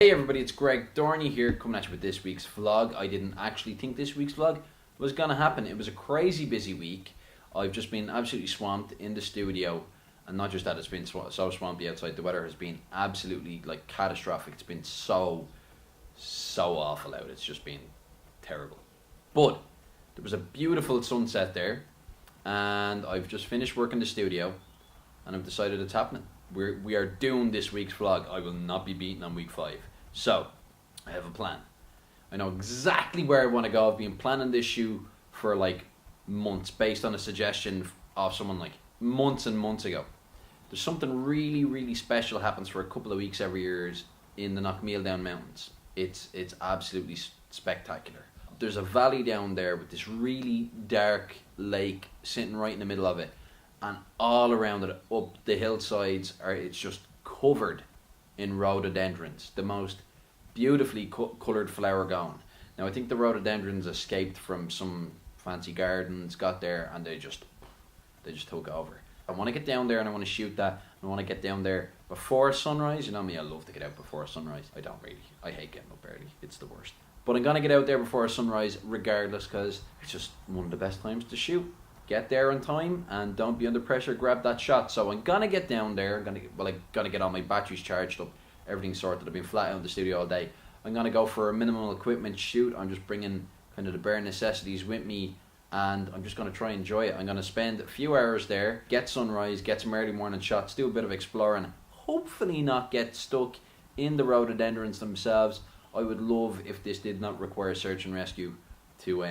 Hey everybody, it's Greg Dorney here coming at you with this week's vlog. I didn't actually think this week's vlog was going to happen. It was a crazy busy week. I've just been absolutely swamped in the studio, and not just that, it's been so swampy outside. The weather has been absolutely catastrophic. It's been so awful out. It's just been terrible. But there was a beautiful sunset there, and I've just finished work in the studio, and I've decided it's happening. We are doing this week's vlog. I will not be beaten on week 5. So, I have a plan. I know exactly where I want to go. I've been planning this shoot for months based on a suggestion of someone months and months ago. There's something really special happens for a couple of weeks every year in the Knockmealdowns mountains. It's absolutely spectacular. There's a valley down there with this really dark lake sitting right in the middle of it. And all around it, up the hillsides, it's just covered in rhododendrons, the most beautifully coloured flower going. Now I think the rhododendrons escaped from some fancy gardens, got there, and they just took over. I want to get down there and I want to shoot that. I want to get down there before sunrise. You know me, I love to get out before sunrise. I don't really. I hate getting up early. It's the worst. But I'm going to get out there before sunrise regardless, because it's just one of the best times to shoot. Get there on time and don't be under pressure, grab that shot. So I'm gonna get down there, I'm gonna get all my batteries charged up, everything sorted. I've been flat out in the studio all day. I'm gonna go for a minimal equipment shoot. I'm just bringing kind of the bare necessities with me, and I'm just gonna try and enjoy it. I'm gonna spend a few hours there, get sunrise, get some early morning shots, do a bit of exploring, hopefully not get stuck in the rhododendrons themselves. I would love if this did not require search and rescue to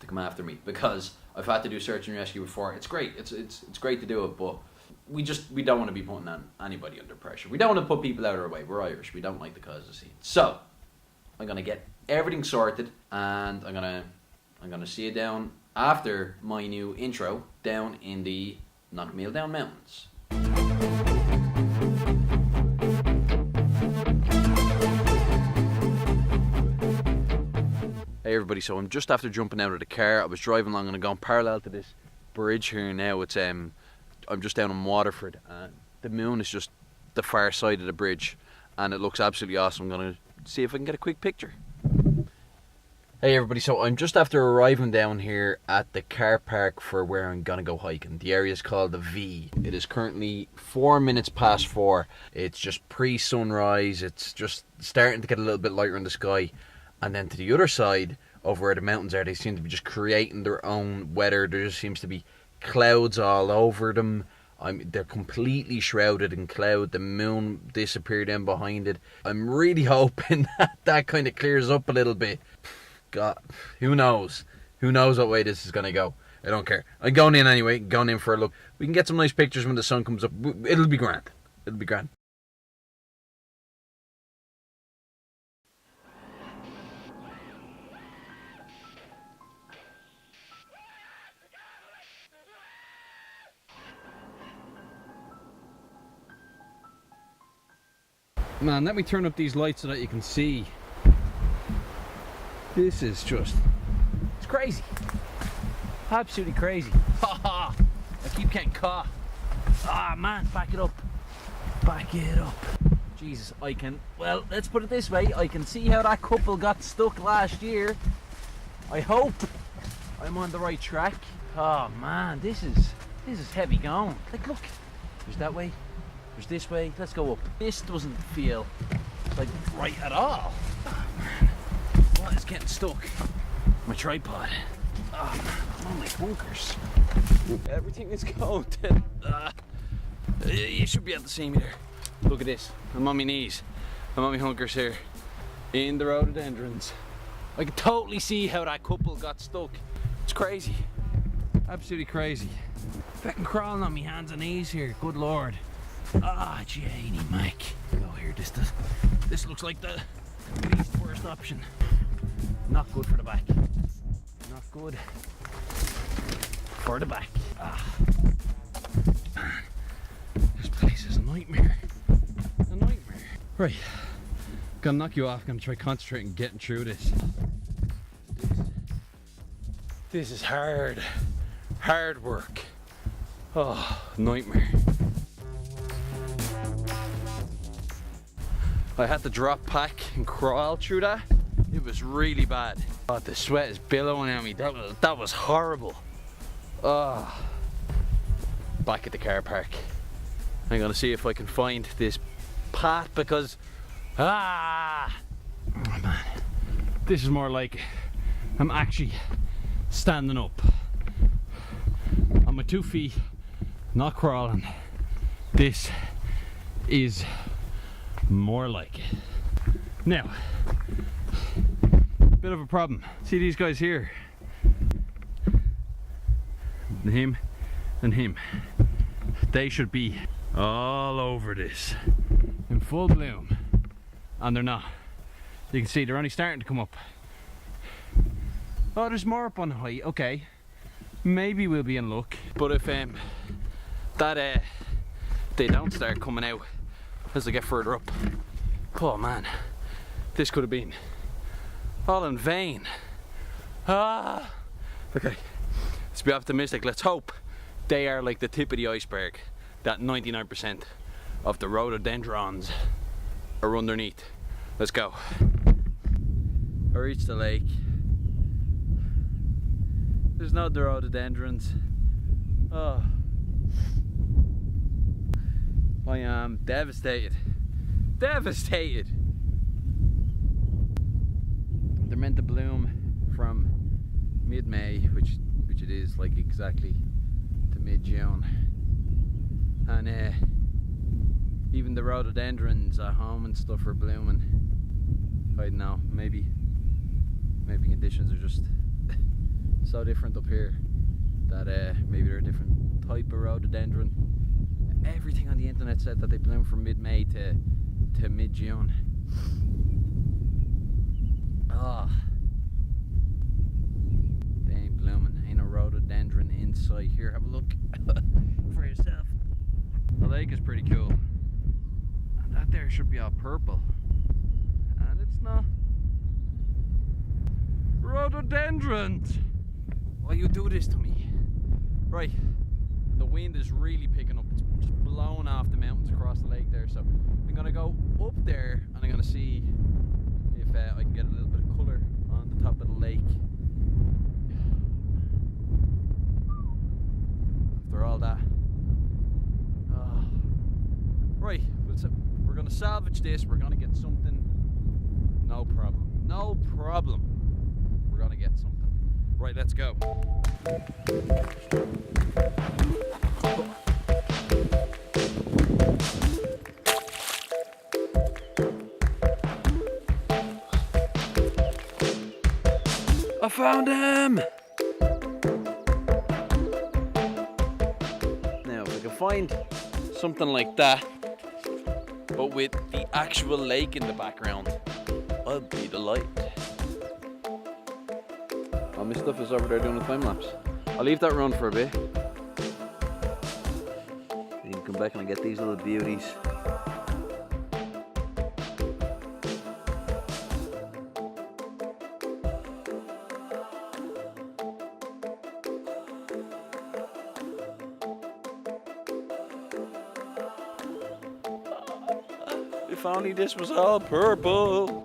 come after me, because I've had to do search and rescue before. It's great. It's great to do it, but we don't want to be putting anybody under pressure. We don't want to put people out of our way. We're Irish. We don't like to cause a scene. So I'm gonna get everything sorted, and I'm gonna see you down after my new intro down in the Knockmealdowns mountains. Hey everybody, so I'm just after jumping out of the car. I was driving along and I'm going parallel to this bridge here now. It's I'm just down in Waterford, and the moon is just the far side of the bridge, and it looks absolutely awesome. I'm gonna see if I can get a quick picture. Hey everybody, so I'm just after arriving down here at the car park for where I'm gonna go hiking. The area is called the V. It is currently 4 minutes past 4. It's just pre-sunrise. It's just starting to get a little bit lighter in the sky. And then to the other side, over where the mountains are, they seem to be just creating their own weather. There just seems to be clouds all over them. They're completely shrouded in cloud. The moon disappeared in behind it. I'm really hoping that kind of clears up a little bit. God, who knows? Who knows what way this is going to go? I don't care. I'm going in anyway, going in for a look. We can get some nice pictures when the sun comes up. It'll be grand. It'll be grand. Man, let me turn up these lights so that you can see. This is just, it's crazy. Absolutely crazy. Ha ha! I keep getting caught. Ah man, back it up. Back it up. Jesus, well, let's put it this way. I can see how that couple got stuck last year. I hope I'm on the right track. Oh man, this is heavy going. Look, there's that way. There's this way. Let's go up. This doesn't feel right at all. Oh man, what is getting stuck? My tripod. Oh man, I'm on my bunkers. Everything is going. You should be able to see me there. Look at this. I'm on my knees. I'm on my hunkers here in the rhododendrons. I can totally see how that couple got stuck. It's crazy. Absolutely crazy. Fucking crawling on my hands and knees here. Good lord. Ah, Janie Mac. Oh, here, this looks like the least worst option. Not good for the back. Not good for the back. Ah. Man, this place is a nightmare. A nightmare. Right. Gonna knock you off. Gonna try concentrating getting through this. This is hard. Hard work. Oh, nightmare. I had to drop pack and crawl through that. It was really bad. Oh, the sweat is billowing at me. That was horrible. Oh. Back at the car park. I'm gonna see if I can find this path because oh man, this is more like I'm actually standing up on my 2 feet, not crawling. This is more like it. Now, bit of a problem. See these guys here? Him and him. They should be all over this in full bloom, and they're not. You can see they're only starting to come up. Oh, there's more up on the height. Okay, maybe we'll be in luck. But if they don't start coming out as they get further up, oh man, this could have been all in vain. Ah, okay, let's be optimistic. Let's hope they are like the tip of the iceberg, that 99% of the rhododendrons are underneath. Let's go. I reached the lake. There's no rhododendrons. Oh, I am devastated. Devastated. They're meant to bloom from mid-May, which it is, like exactly to mid-June, and even the rhododendrons at home and stuff are blooming. I don't know, maybe conditions are just so different up here that maybe they're a different type of rhododendron. Everything on the internet said that they bloom from mid-May to mid-June. Oh, they ain't blooming. Ain't a rhododendron in sight. Here, have a look for yourself. The lake is pretty cool. And that there should be all purple. And it's not. Rhododendrons! Why you do this to me? Right, the wind is really picking up. It's just blowing off the mountains across the lake there. So I'm gonna go up there and I'm gonna see if I can get a little bit of colour on the top of the lake. After all that. Oh. Right, we're gonna salvage this. We're gonna get something. No problem. No problem. We're gonna get something. Right, let's go. I found him! Now, if I can find something like that, but with the actual lake in the background, I'll be delighted. Oh, my stuff is over there doing a time lapse. I'll leave that run for a bit. You can come back and get these little beauties. If only this was all purple.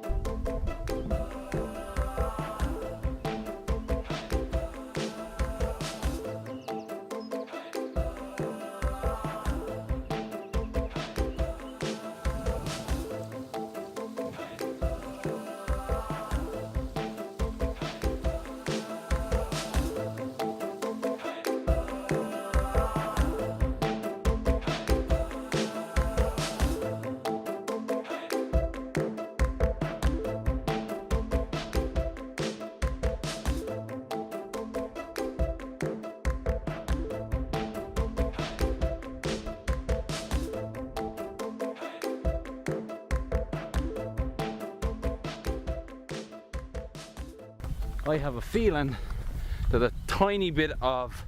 I have a feeling that a tiny bit of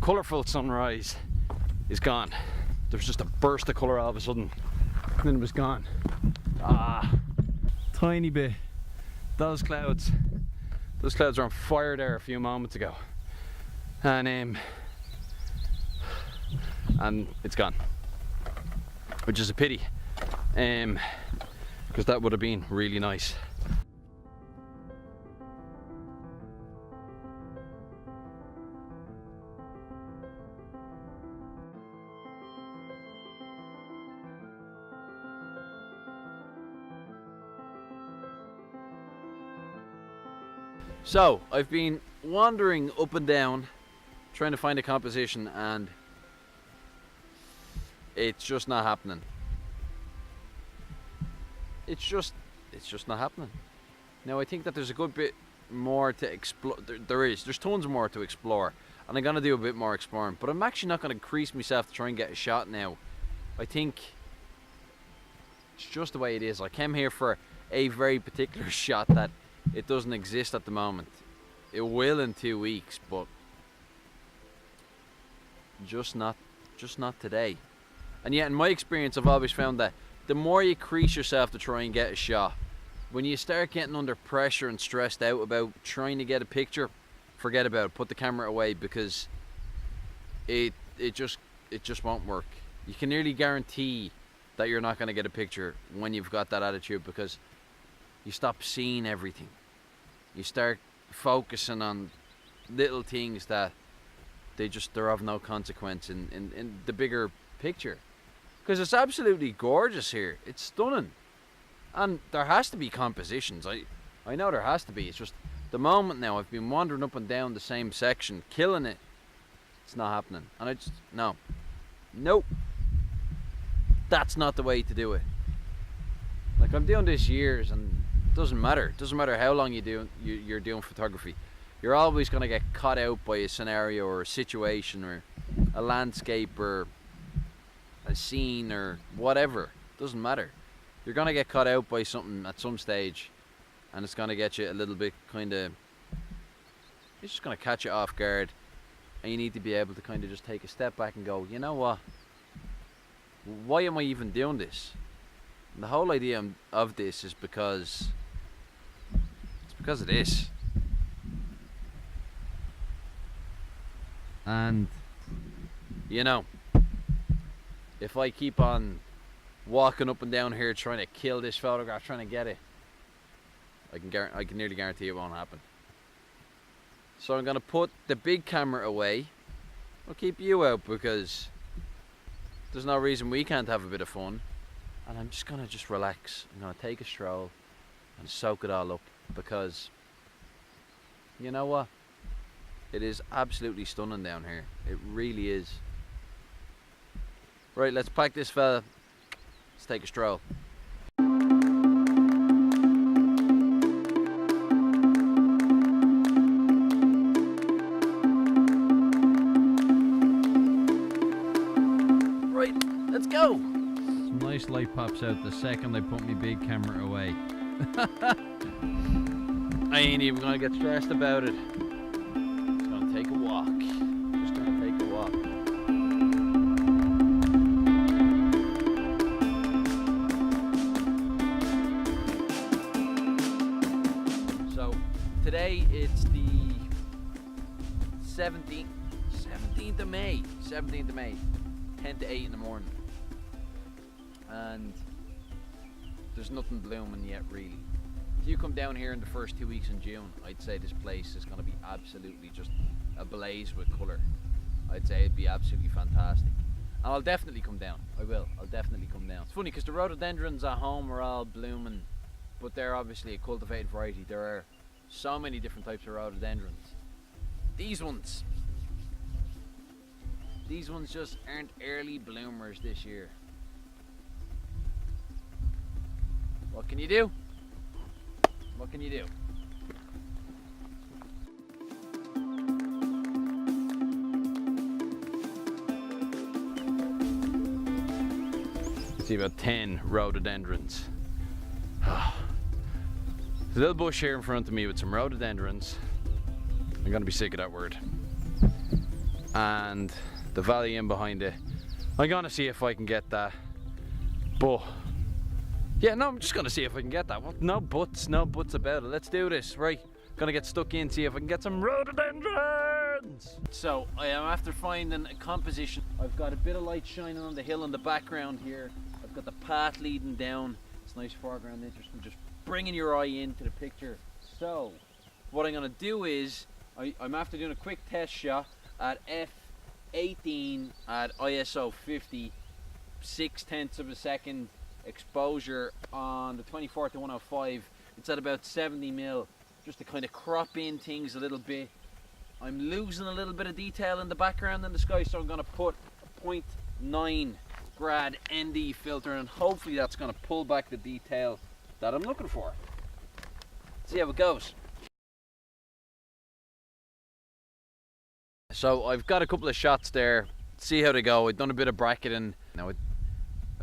colourful sunrise is gone. There was just a burst of colour all of a sudden, and then it was gone. Ah, tiny bit. Those clouds were on fire there a few moments ago, and it's gone, which is a pity. because that would have been really nice. So I've been wandering up and down trying to find a composition, and it's just not happening. It's just not happening. Now I think that there's a good bit more to explore. There's tons more to explore, and I'm gonna do a bit more exploring, but I'm actually not gonna crease myself to try and get a shot now. I think it's just the way it is. I came here for a very particular shot that it doesn't exist at the moment. It will in 2 weeks, but just not today. And yet, in my experience, I've always found that the more you crease yourself to try and get a shot, when you start getting under pressure and stressed out about trying to get a picture, forget about it. Put the camera away, because it just won't work. You can nearly guarantee that you're not going to get a picture when you've got that attitude, because you stop seeing everything. You start focusing on little things that they're of no consequence in the bigger picture. Because it's absolutely gorgeous here. It's stunning. And there has to be compositions. I know there has to be. It's just the moment now I've been wandering up and down the same section, killing it. It's not happening. And I just, no. Nope. That's not the way to do it. Like, I'm doing this years, and it doesn't matter. It doesn't matter how long you're doing photography. You're always going to get caught out by a scenario or a situation or a landscape or a scene or whatever. It doesn't matter. You're going to get caught out by something at some stage, and it's going to get you a little bit it's just going to catch you off guard, and you need to be able to kind of just take a step back and go, you know what? Why am I even doing this? And the whole idea of this is because of this. And you know, if I keep on walking up and down here trying to kill this photograph, trying to get it, I can nearly guarantee it won't happen. So I'm going to put the big camera away. I'll keep you out, because there's no reason we can't have a bit of fun. And I'm just going to relax. I'm going to take a stroll and soak it all up, because you know what? It is absolutely stunning down here. It really is. Right, let's pack this fella. Let's take a stroll. Right, let's go. Some nice light pops out the second I put my big camera away. I ain't even gonna get stressed about it. Just gonna take a walk. Just gonna take a walk. So today it's the 17th of May. 17th of May. 10 to 8 in the morning. And there's nothing blooming yet, really. If you come down here in the first 2 weeks in June, I'd say this place is going to be absolutely just ablaze with colour. I'd say it'd be absolutely fantastic. And I'll definitely come down. I'll definitely come down. It's funny because the rhododendrons at home are all blooming, but they're obviously a cultivated variety. There are so many different types of rhododendrons. These ones just aren't early bloomers this year. What can you do? What can you do? See about 10 rhododendrons. There's a little bush here in front of me with some rhododendrons. I'm gonna be sick of that word. And the valley in behind it. I'm gonna see if I can get that. But yeah, no, I'm just gonna see if I can get that. What? No buts about it. Let's do this, right? Gonna get stuck in, see if I can get some rhododendrons. So I am after finding a composition. I've got a bit of light shining on the hill in the background here. I've got the path leading down. It's nice foreground interesting, just bringing your eye into the picture. So what I'm going to do is I'm after doing a quick test shot at f18 at ISO 50, 6/10 of a second exposure on the 24 to 105. It's at about 70 mil, just to kind of crop in things a little bit. I'm losing a little bit of detail in the background in the sky, so I'm going to put a 0.9 grad ND filter, and hopefully that's going to pull back the detail that I'm looking for. See how it goes. So I've got a couple of shots there, see how they go. I've done a bit of bracketing. Now I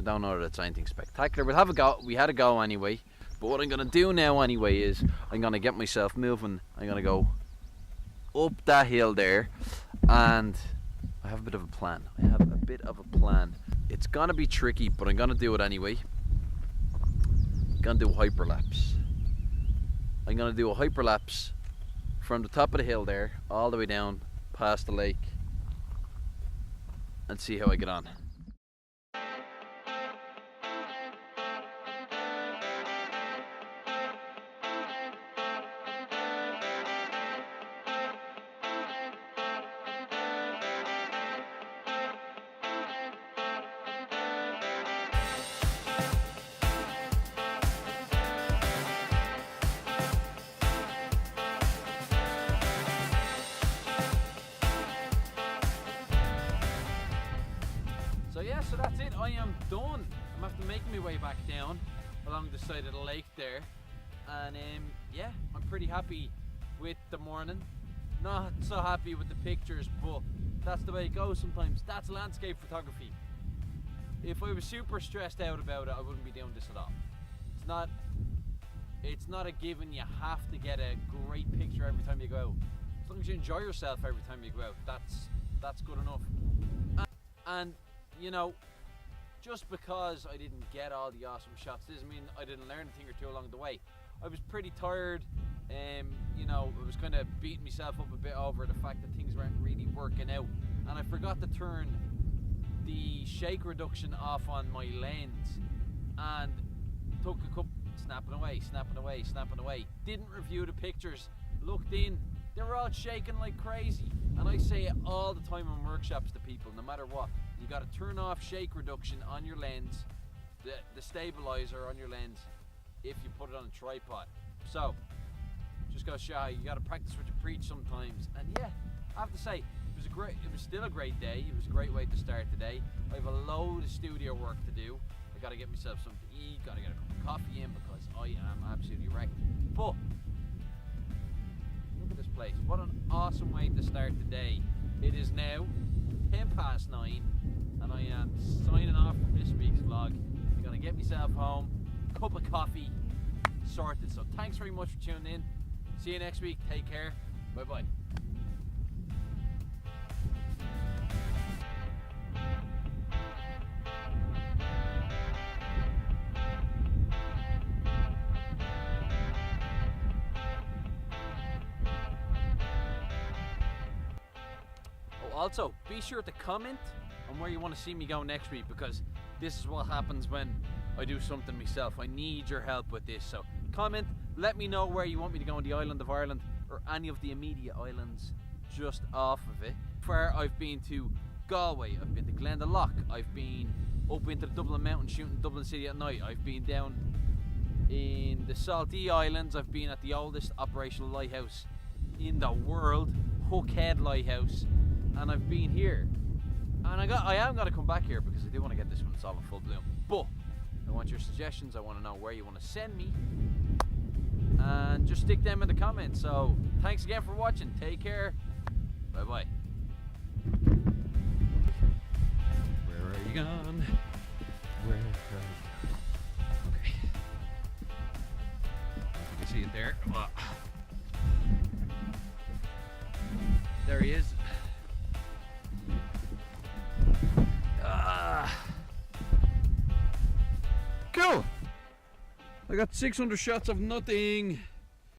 don't know that it's anything spectacular, but have a go. We had a go anyway. But what I'm going to do now anyway is I'm going to get myself moving. I'm going to go up that hill there, and I have a bit of a plan. It's going to be tricky, but I'm going to do it anyway. I'm going to do hyperlapse. I'm going to do a hyperlapse from the top of the hill there all the way down past the lake and see how I get on. So that's it, I am done. I'm after making my way back down along the side of the lake there, and yeah, I'm pretty happy with the morning. Not so happy with the pictures, but that's the way it goes sometimes. That's landscape photography. If I was super stressed out about it, I wouldn't be doing this at all. It's not a given you have to get a great picture every time you go out. As long as you enjoy yourself every time you go out, that's good enough. And you know, just because I didn't get all the awesome shots doesn't mean I didn't learn a thing or two along the way. I was pretty tired, you know, I was kind of beating myself up a bit over the fact that things weren't really working out, and I forgot to turn the shake reduction off on my lens, and took a couple, snapping away, didn't review the pictures, looked in, they were all shaking like crazy. And I say it all the time in workshops to people, no matter what, you got to turn off shake reduction on your lens, the stabilizer on your lens, if you put it on a tripod. So just gotta show you got to practice what you preach sometimes. And yeah, I have to say, it was still a great day. It was a great way to start the day. I have a load of studio work to do. I got to get myself something to eat, got to get a cup of coffee in because I am absolutely wrecked. But look at this place. What an awesome way to start the day. It is now 9:10, and I am signing off from this week's vlog. I'm gonna get myself home, cup of coffee, sorted. So thanks very much for tuning in. See you next week. Take care. Bye bye. Also, be sure to comment on where you want to see me go next week, because this is what happens when I do something myself. I need your help with this. So comment, let me know where you want me to go on the island of Ireland or any of the immediate islands just off of it. Where I've been to Galway, I've been to Glendalough, I've been up into the Dublin Mountains shooting Dublin City at night, I've been down in the Saltee Islands, I've been at the oldest operational lighthouse in the world, Hookhead Lighthouse, and I've been here, and I am going to come back here because I do want to get this one all in full bloom. But I want your suggestions. I want to know where you want to send me, and just stick them in the comments. So thanks again for watching. Take care. Bye bye. Where are you gone? Where are you gone? Okay. You can see it there. There he is. Cool. I got 600 shots of nothing.